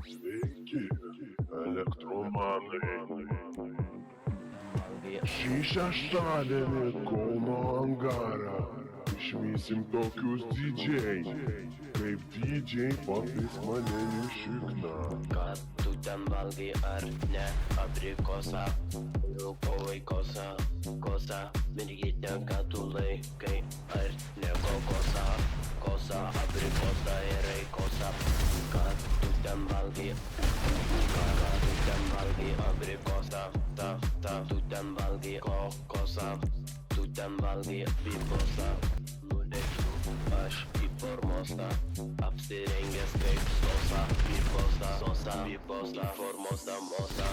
Sveiki, elektromanai. Šį šeštadienį Kauno angarą išvysim tokius DJ, kaip DJ Papis Manenių Šikna. Ką tu ten valgai ar ne abrikosą? Rūkovai kosa, mirgytė, ką tu laikai ar ne kokosą? Kosa, abrikosa ir kosa. Ką tu ten valgai? Ką tu ten valgai abrikosą? Tu ten valgai kokosą. Tu ten valgai bibosą. Nulėkiu aš į formostą, apsirengęs kaip sosa. Bibosa, formosta, mosta,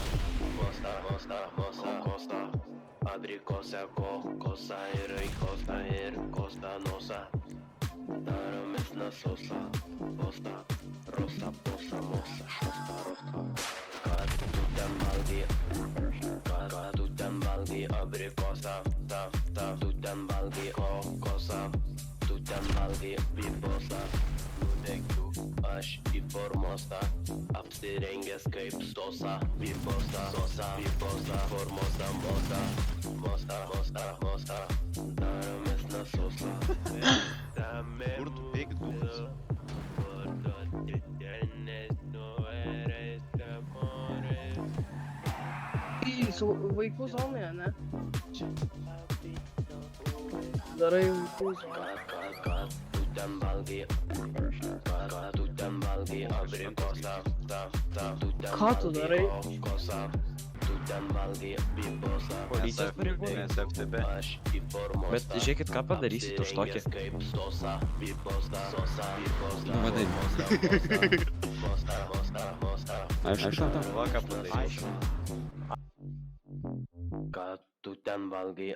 abrikose, kokosa ir kosta nosa. Daromės nasosa, posta, rosa, posa, mosa, rosta. Ką tu ten valgai? Ką tu ten valgai abrikosą? Tu ten valgai kokosą. Tu ten valgai bibosą. Nulėkiu aš į formostą, apsirengęs kaip sosa. Bibosa, formosta, mosta. Daromės nasosa. Kur tu bėgi, dumas? Su vaikų zonoje, ne? Darai vaikų zonoje. Ką tu ten valgai? Ką tu ten valgai abrikosą? Ką tu darai? Tu ten valgai bibosą. Policijos pareigūnai. Mes FTB. Aš į formostą. Bet žiūrėkit, ką padarysit už tokį. Apsirengęs kaip sosa. Bibosa. Nu, vadai. Mosta. Aišku, Va, ką padarysi. Ką tu ten valgai